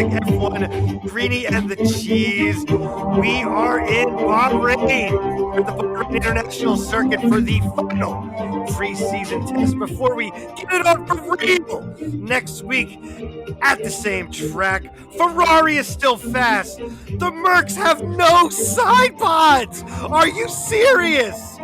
F1, Greeny and the Cheese. We are in Bahrain at the Bahrain International Circuit for the final preseason test before we get it on for real next week at the same track. Ferrari is still fast. The Mercs have no side pods. Are you serious?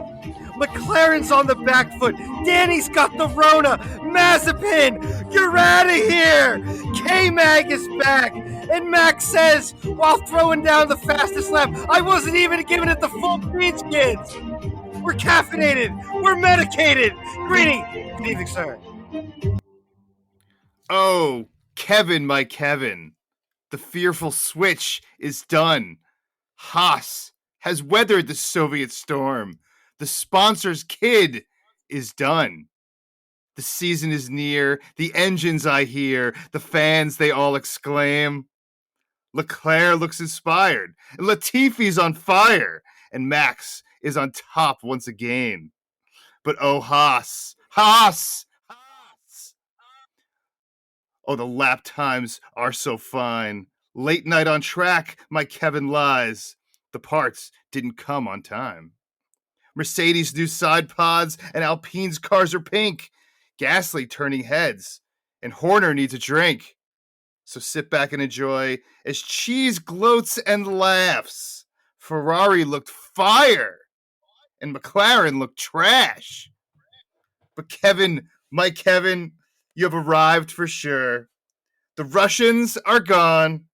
McLaren's on the back foot. Danny's got the Rona. Mazepin, you're out of here. K-Mag is back. And Max says, while throwing down the fastest lap, I wasn't even giving it the full beans, kids. We're caffeinated. We're medicated. Greeny, good evening, sir. Oh, Kevin, my Kevin. The fearful switch is done. Haas has weathered the Soviet storm. The sponsor's kid is done. The season is near. The engines I hear. The fans, they all exclaim. Leclerc looks inspired. And Latifi's on fire. And Max is on top once again. But oh, Haas. Oh, the lap times are so fine. Late night on track, my Kevin lies. The parts didn't come on time. Mercedes' new side pods and Alpine's cars are pink. Gasly turning heads, and Horner needs a drink. So sit back and enjoy as Cheese gloats and laughs. Ferrari looked fire, and McLaren looked trash. But Kevin, my Kevin, you have arrived for sure. The Russians are gone.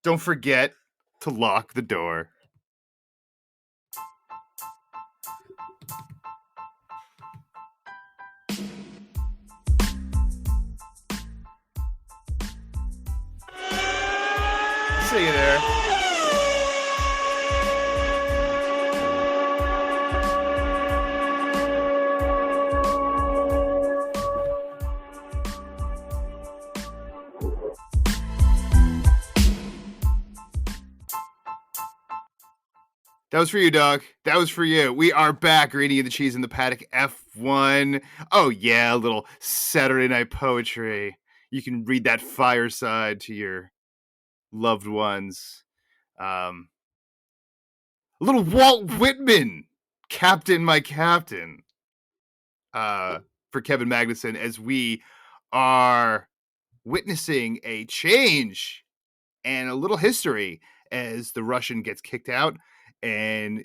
Don't forget to lock the door. See you there. That was for you, dog. That was for you. We are back, Greeny and the Cheese in the Paddock F1. Oh, yeah, a little Saturday night poetry. You can read that fireside to your loved ones. A little Walt Whitman, Captain, my Captain, for Kevin Magnuson, as we are witnessing a change and a little history as the Russian gets kicked out. And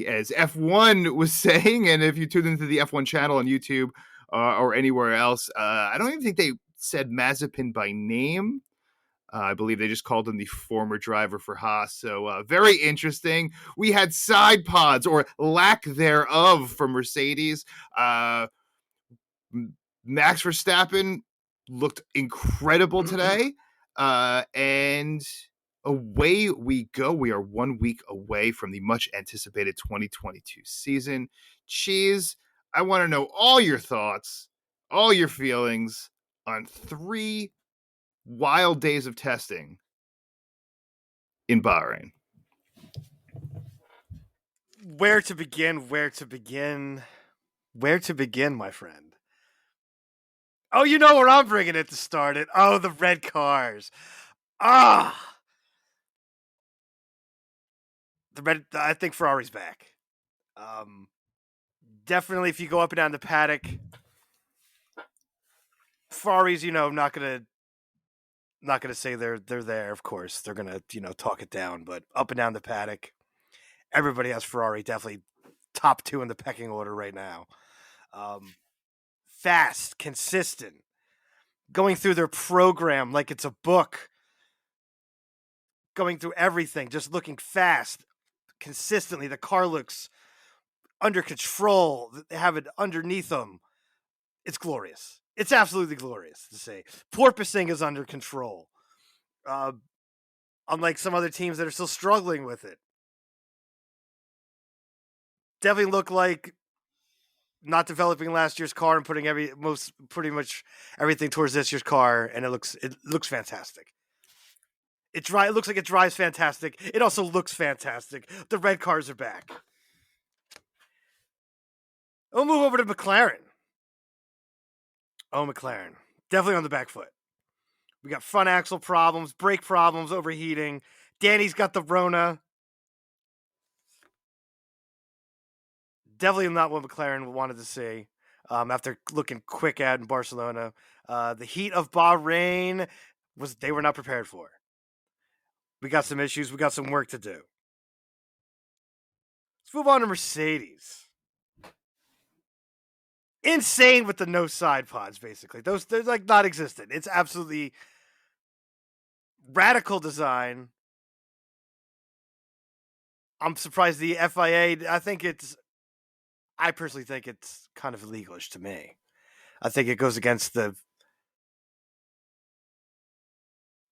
as F1 was saying, and if you tune into the F1 channel on YouTube or anywhere else, I don't even think they said Mazepin by name. I believe they just called him the former driver for Haas. So very interesting. We had side pods or lack thereof from Mercedes. Max Verstappen looked incredible today. And away we go. We are 1 week away from the much anticipated 2022 season. Cheese, I want to know all your thoughts, all your feelings on 3 wild days of testing in Bahrain. Where to begin, my friend? Oh, you know where I'm bringing it to start it. Oh, the red cars. I think Ferrari's back. Definitely, if you go up and down the paddock, Ferrari's, not gonna say they're there. Of course, they're gonna, talk it down. But up and down the paddock, everybody has Ferrari definitely top 2 in the pecking order right now. Fast, consistent, going through their program like it's a book, going through everything, just looking fast, consistently. The car looks under control. They have it underneath them. It's glorious. It's absolutely glorious to say. Porpoising is under control. Unlike some other teams that are still struggling with it. Definitely look like not developing last year's car and putting pretty much everything towards this year's car, and it looks fantastic. It looks like it drives fantastic. It also looks fantastic. The red cars are back. We'll move over to McLaren. Oh, McLaren. Definitely on the back foot. We got front axle problems, brake problems, overheating. Danny's got the Rona. Definitely not what McLaren wanted to see after looking quick at in Barcelona. The heat of Bahrain they were not prepared for. We got some issues. We got some work to do. Let's move on to Mercedes. Insane with the no side pods, basically. They're like non-existent. It's absolutely radical design. I'm surprised the FIA. I personally think it's kind of illegalish to me. I think it goes against the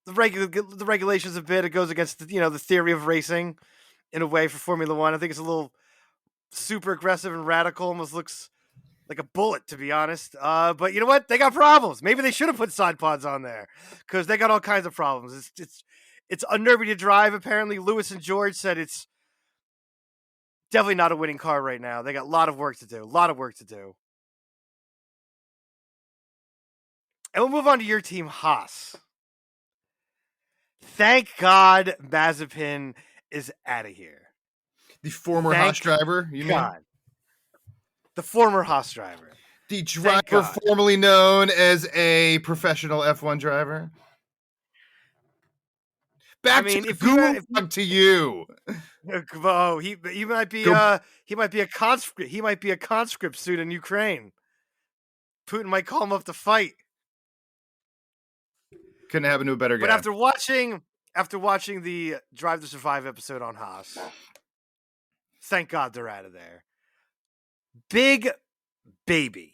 regulations a bit. It goes against the theory of racing in a way for Formula One. I think it's a little super aggressive and radical. Almost looks like a bullet, to be honest. But you know what? They got problems. Maybe they should have put side pods on there because they got all kinds of problems. It's unnerving to drive. Apparently, Lewis and George said it's definitely not a winning car right now. They got a lot of work to do. And we'll move on to your team, Haas. Thank God Mazepin is out of here. The former Haas driver, you mean? The former Haas driver. The driver formerly known as a professional F1 driver. To you. Oh, he might be a conscript. He might be a conscript suit in Ukraine. Putin might call him up to fight. Couldn't happen to a better guy. But after watching the Drive to Survive episode on Haas, thank God they're out of there. Big baby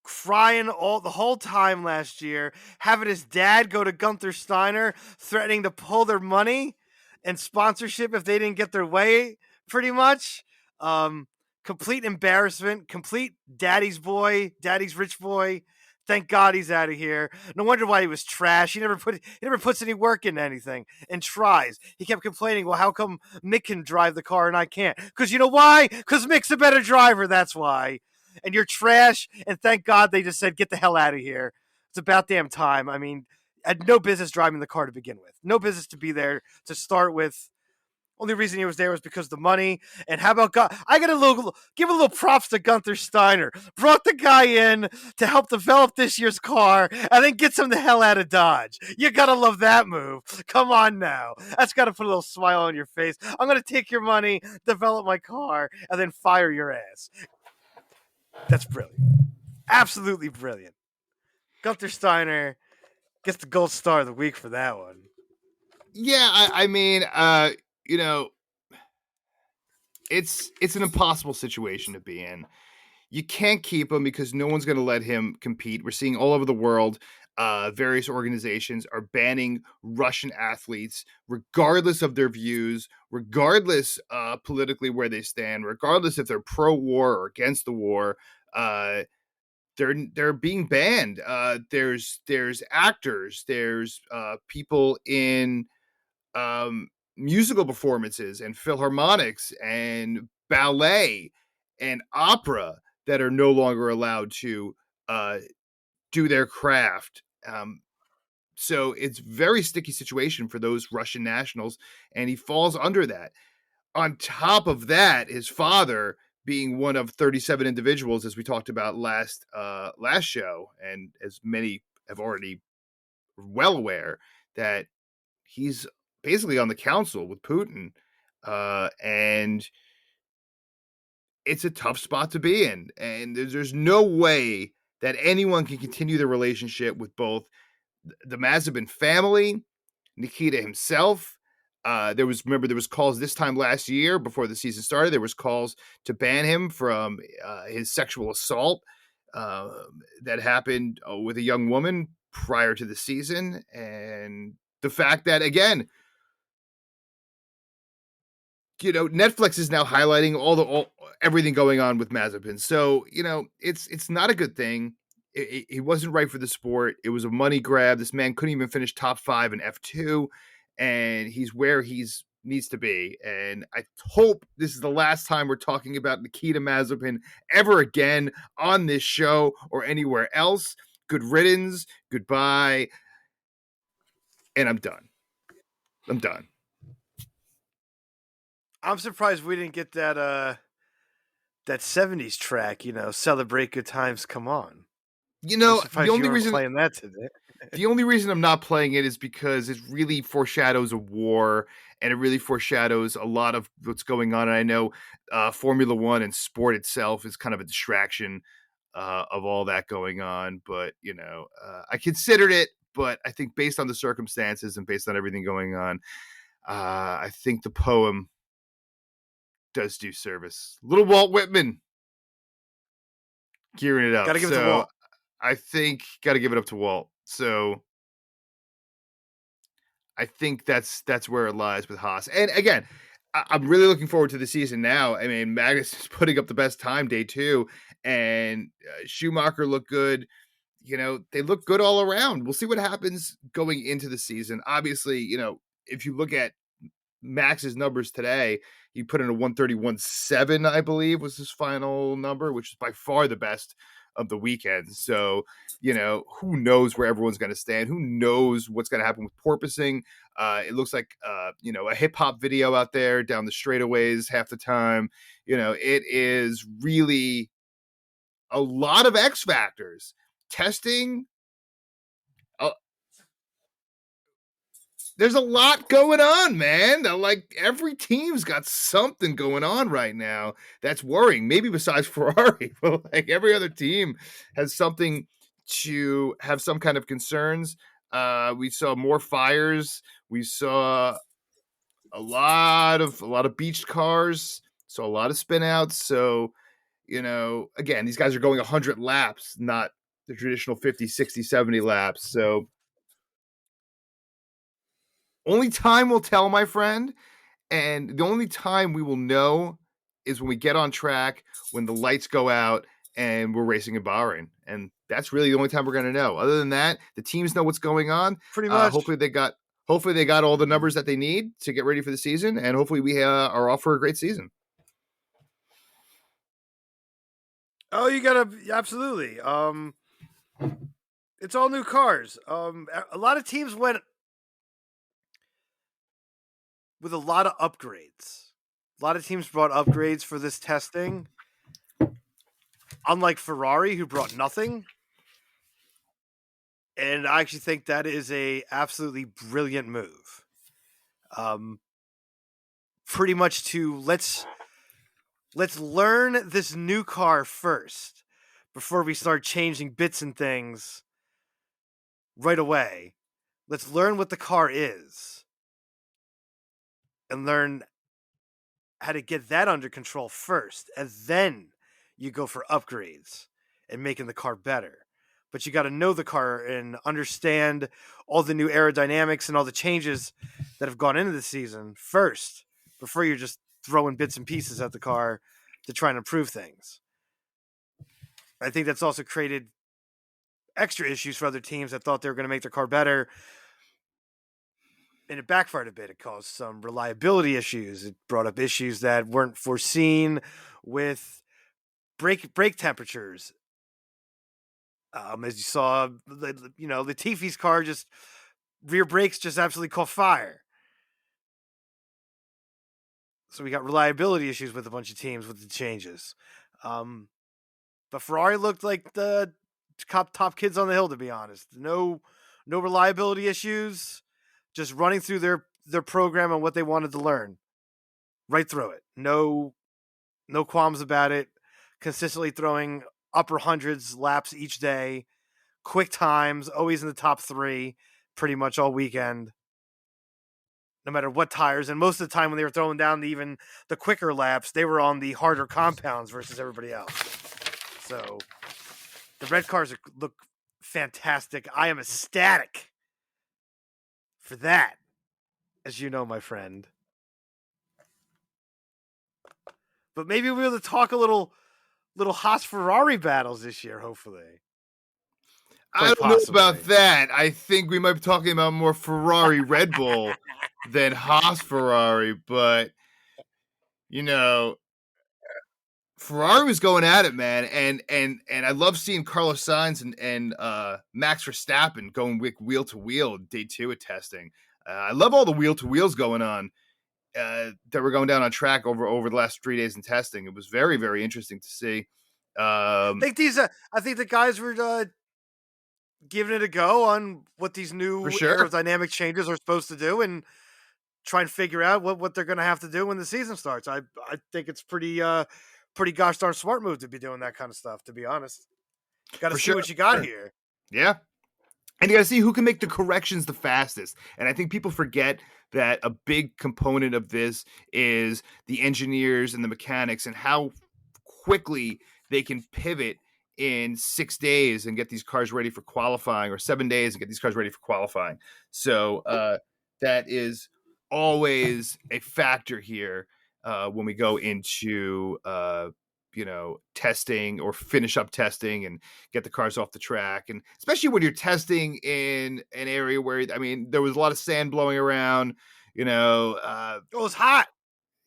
crying the whole time last year, having his dad go to Gunther Steiner, threatening to pull their money and sponsorship if they didn't get their way, pretty much. Complete embarrassment, complete daddy's rich boy. Thank God he's out of here. No wonder why he was trash. He never puts any work into anything and tries. He kept complaining, well, how come Mick can drive the car and I can't? Because you know why? Because Mick's a better driver, that's why. And you're trash, and thank God they just said, get the hell out of here. It's about damn time. I mean, I had no business driving the car to begin with. No business to be there to start with. Only reason he was there was because of the money. And how about God? I gotta give a little props to Gunther Steiner. Brought the guy in to help develop this year's car, and then gets him the hell out of Dodge. You gotta love that move. Come on now. That's gotta put a little smile on your face. I'm gonna take your money, develop my car, and then fire your ass. That's brilliant. Absolutely brilliant. Gunther Steiner gets the gold star of the week for that one. Yeah, I mean, it's an impossible situation to be in. You can't keep him because no one's going to let him compete. We're seeing all over the world, various organizations are banning Russian athletes, regardless of their views, regardless politically where they stand, regardless if they're pro-war or against the war. They're being banned. There's actors, there's people in musical performances and philharmonics and ballet and opera that are no longer allowed to do their craft. So it's a very sticky situation for those Russian nationals, and he falls under that. On top of that, his father being one of 37 individuals, as we talked about last show, and as many have already well aware, that he's basically on the council with Putin, and it's a tough spot to be in. And there's no way that anyone can continue the relationship with both the Mazepin family, Nikita himself. There was calls this time last year before the season started. There was calls to ban him from his sexual assault that happened with a young woman prior to the season. And the fact that, again, Netflix is now highlighting everything going on with Mazepin. So, it's not a good thing. He wasn't right for the sport. It was a money grab. This man couldn't even finish top 5 in F2, and he's where he's needs to be. And I hope this is the last time we're talking about Nikita Mazepin ever again on this show or anywhere else. Good riddance. Goodbye. And I'm done. I'm done. I'm surprised we didn't get that 70s track, Celebrate Good Times, Come On. You I'm know, the surprised you only weren't reason playing that today. the only reason I'm not playing it is because it really foreshadows a war, and it really foreshadows a lot of what's going on. And I know Formula One and sport itself is kind of a distraction of all that going on. But I considered it, but I think based on the circumstances and based on everything going on, I think the poem does do service. Little Walt Whitman gearing it up. Gotta give it to Walt. I think got to give it up to Walt. So I think that's where it lies with Haas. And again, I'm really looking forward to the season now. I mean, Magnus is putting up the best time day 2, and Schumacher looked good. They look good all around. We'll see what happens going into the season. Obviously, if you look at Max's numbers today, he put in a 131.7, I believe, was his final number, which is by far the best of the weekend. So, who knows where everyone's going to stand? Who knows what's going to happen with porpoising? It looks like, a hip hop video out there down the straightaways half the time. It is really a lot of X factors. Testing. There's a lot going on, man. Like every team's got something going on right now that's worrying. Maybe besides Ferrari, but like every other team has something to have some kind of concerns. We saw more fires. We saw a lot of beached cars. Saw a lot of spin outs. So, again, these guys are going 100 laps, not the traditional 50, 60, 70 laps. So only time will tell, my friend. And the only time we will know is when we get on track, when the lights go out and we're racing in Bahrain. And that's really the only time we're going to know. Other than that, the teams know what's going on. Pretty much. Hopefully they got all the numbers that they need to get ready for the season. And hopefully we are off for a great season. Oh, you gotta, absolutely. It's all new cars. A lot of teams went with a lot of upgrades. A lot of teams brought upgrades for this testing. Unlike Ferrari, who brought nothing. And I actually think that is a absolutely brilliant move. Pretty much to let's learn this new car first before we start changing bits and things right away. Let's learn what the car is and learn how to get that under control first, and then you go for upgrades and making the car better. But you got to know the car and understand all the new aerodynamics and all the changes that have gone into the season first before you're just throwing bits and pieces at the car to try and improve things. I think that's also created extra issues for other teams that thought they were going to make their car better. And it backfired a bit. It caused some reliability issues. It brought up issues that weren't foreseen with brake temperatures. As you saw, Latifi's car rear brakes just absolutely caught fire. So we got reliability issues with a bunch of teams with the changes. But Ferrari looked like the top kids on the hill, to be honest. No reliability issues. Just running through their program and what they wanted to learn. Right through it. No qualms about it. Consistently throwing upper hundreds laps each day. Quick times, always in the top 3, pretty much all weekend. No matter what tires. And most of the time when they were throwing down even the quicker laps, they were on the harder compounds versus everybody else. So the red cars look fantastic. I am ecstatic for that, as you know, my friend. But maybe we'll talk a little Haas Ferrari battles this year, hopefully. I don't know about that. I think we might be talking about more Ferrari Red Bull than Haas Ferrari, but you know, Ferrari was going at it, man, and I love seeing Carlos Sainz and Max Verstappen going wheel to wheel day 2 of testing. I love all the wheel to wheels going on that were going down on track over the last 3 days in testing. It was very, very interesting to see. I think the guys were giving it a go on what these For new sure. aerodynamic changes are supposed to do, and try and figure out what they're going to have to do when the season starts. I think it's pretty gosh darn smart move to be doing that kind of stuff. To be honest, got to For see sure. what you got here. Yeah. And you got to see who can make the corrections the fastest. And I think people forget that a big component of this is the engineers and the mechanics and how quickly they can pivot in 6 days and get these cars ready for qualifying, or 7 days and get these cars ready for qualifying. So that is always a factor here when we go into testing or finish up testing and get the cars off the track. And especially when you're testing in an area where, I mean, there was a lot of sand blowing around, It was hot.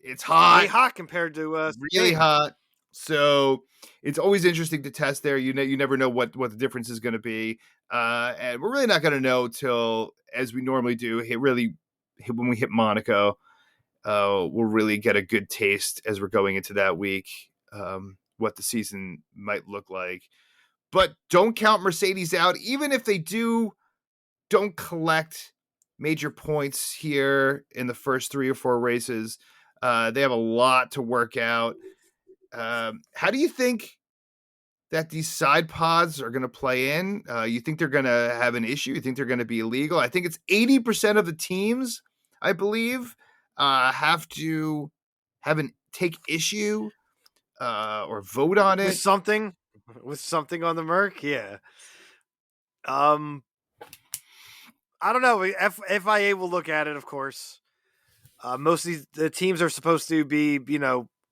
It's hot. Way hot compared to really Spain. hot. So it's always interesting to test there. You never know what the difference is going to be. And we're really not going to know till, as we normally do, when we hit Monaco, we'll really get a good taste as we're going into that week, what the season might look like. But don't count Mercedes out, even if they don't collect major points here in the first 3 or 4 races. They have a lot to work out. How do you think that these side pods are going to play in? You think they're going to have an issue? You think they're going to be illegal? I think it's 80% of the teams, I believe, have to take issue or vote on it. With something on the Merc. Yeah. I don't know. FIA will look at it, of course. Most of the teams are supposed to be,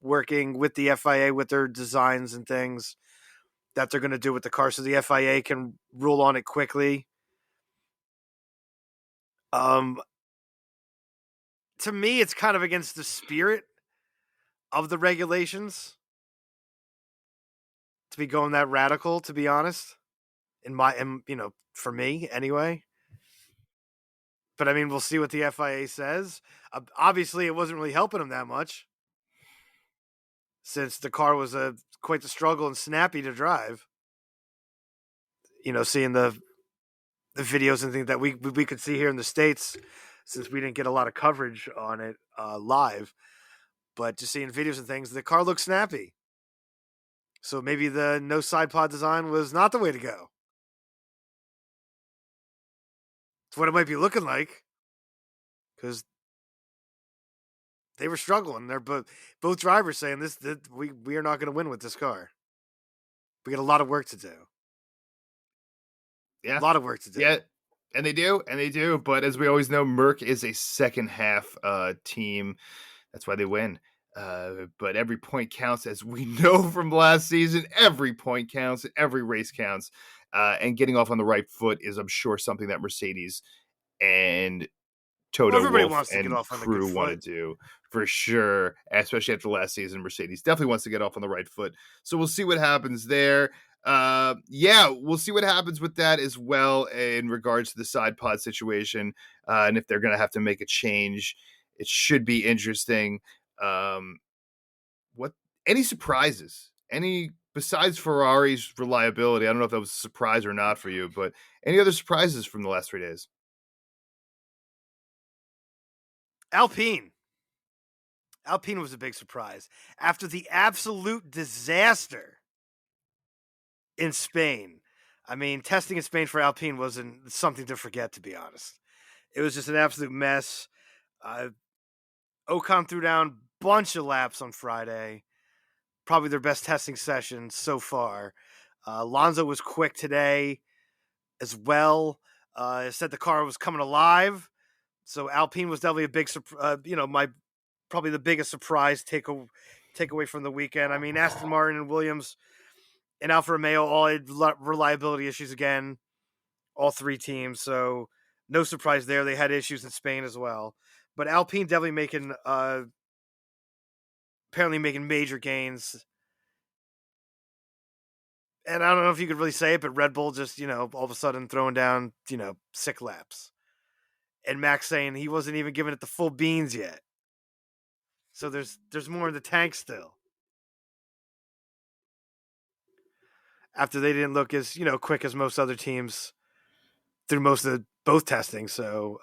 working with the FIA with their designs and things that they're going to do with the car, so the FIA can rule on it quickly. To me, it's kind of against the spirit of the regulations to be going that radical, to be honest. For me anyway. But I mean, we'll see what the FIA says. Obviously, it wasn't really helping them that much, since the car was quite the struggle and snappy to drive. Seeing the videos and things that we could see here in the States, since we didn't get a lot of coverage on it live. But just seeing videos and things, the car looked snappy. So maybe the no side pod design was not the way to go. It's what it might be looking like, because they were struggling. They're both drivers saying this we are not going to win with this car. We got a lot of work to do. Yeah, a lot of work to do. Yeah, and they do. But as we always know, Merc is a second half team. That's why they win. But every point counts, as we know from last season. Every point counts. Every race counts. And getting off on the right foot is, I'm sure, something that Mercedes and Toto Wolff and crew want to do for sure, especially after last season. Mercedes definitely wants to get off on the right foot. So we'll see what happens there. We'll see what happens with that as well in regards to the side pod situation, and if they're going to have to make a change. It should be interesting. Any surprises? Any, besides Ferrari's reliability? I don't know if that was a surprise or not for you, but any other surprises from the last 3 days? Alpine was a big surprise after the absolute disaster in Spain. I mean, testing in Spain for Alpine wasn't something to forget, to be honest. It was just an absolute mess. Ocon threw down a bunch of laps on Friday. Probably their best testing session so far. Alonso was quick today as well. Said the car was coming alive. So Alpine was definitely a big, probably the biggest surprise takeaway from the weekend. I mean, Aston Martin and Williams and Alfa Romeo all had reliability issues again, all 3 teams. So no surprise there. They had issues in Spain as well. But Alpine definitely apparently making major gains. And I don't know if you could really say it, but Red Bull just, all of a sudden throwing down, sick laps. And Max saying he wasn't even giving it the full beans yet. So there's more in the tank still. After they didn't look as, quick as most other teams through most of both testing. So,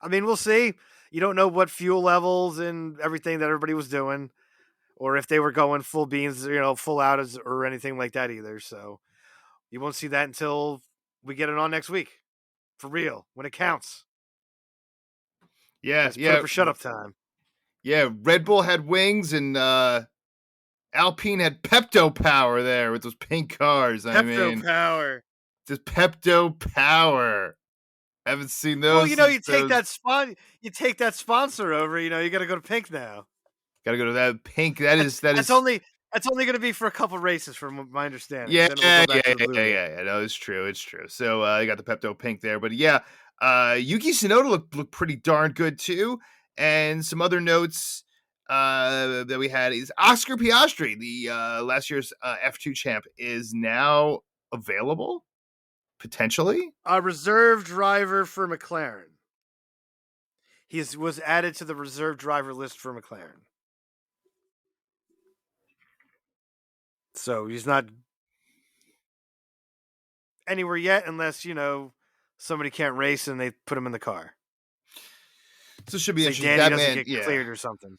we'll see. You don't know what fuel levels and everything that everybody was doing, or if they were going full beans, full outage or anything like that either. So you won't see that until we get it on next week, for real, when it counts. Yeah, It's put up or shut up time. Yeah, Red Bull had wings and Alpine had Pepto Power there with those pink cars. Pepto Power. Just Pepto Power. I haven't seen those. Well, you take that sponsor over. You got to go to pink now. Got to go to that pink. That's only going to be for a couple races, from my understanding. Yeah, then we'll go back to the blue. Yeah. No, it's true. So you got the Pepto Pink there, but yeah, Yuki Tsunoda looked pretty darn good too. And some other notes that we had is Oscar Piastri, the last year's F2 champ, is now available potentially. A reserve driver for McLaren. He was added to the reserve driver list for McLaren. So he's not anywhere yet, unless somebody can't race and they put him in the car. So it should be interesting. Danny That doesn't man get cleared or something.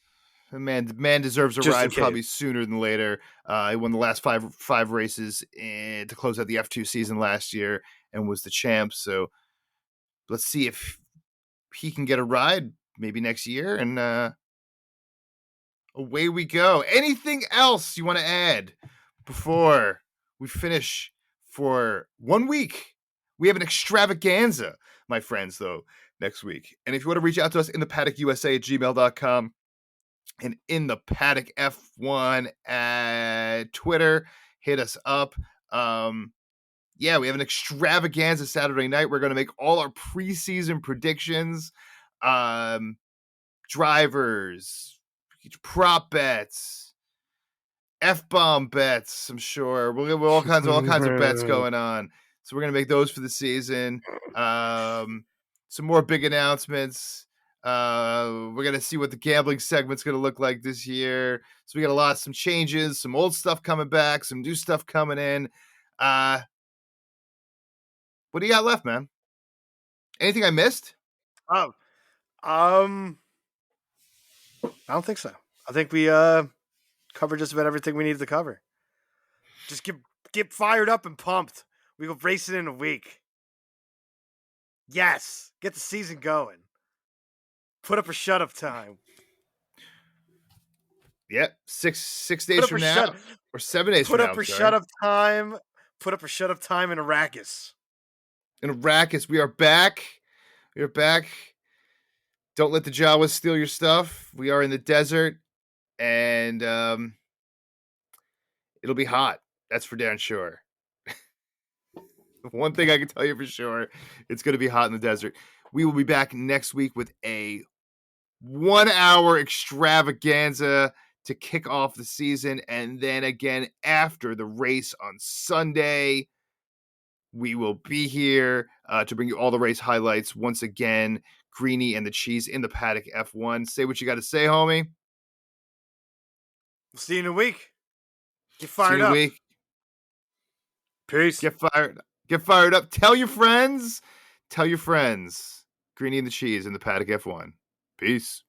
The man deserves a Just ride probably sooner than later. He won the last five races to close out the F2 season last year and was the champ. So let's see if he can get a ride maybe next year, and away we go. Anything else you want to add before we finish for 1 week? We have an extravaganza, my friends, though, next week. And if you want to reach out to us in the paddock USA at gmail.com and in the paddock F1 at Twitter, hit us up. Yeah, we have an extravaganza Saturday night. We're going to make all our preseason predictions, drivers, prop bets, F-bomb bets. I'm sure we'll have all kinds of bets going on. So we're going to make those for the season. Some more big announcements. We're going to see what the gambling segment's going to look like this year. So we got some changes, some old stuff coming back, some new stuff coming in. What do you got left, man? Anything I missed? I don't think so. I think we covered just about everything we needed to cover. Just get fired up and pumped. We go racing in a week. Yes, get the season going. Put up or shut up time. Yep, 6 days from now, or 7 days from now. Put up or shut up time. Put up or shut up time in Arrakis. In Arrakis, we are back. We are back. Don't let the Jawas steal your stuff. We are in the desert, and it'll be hot. That's for darn sure. One thing I can tell you for sure, it's going to be hot in the desert. We will be back next week with a 1 hour extravaganza to kick off the season. And then again, after the race on Sunday, we will be here to bring you all the race highlights. Once again, Greeny and the Cheese in the paddock F1. Say what you got to say, homie. We'll see you in a week. Get fired up. Peace. Get fired up. Tell your friends. Greeny and the Cheese in the paddock F1. Peace.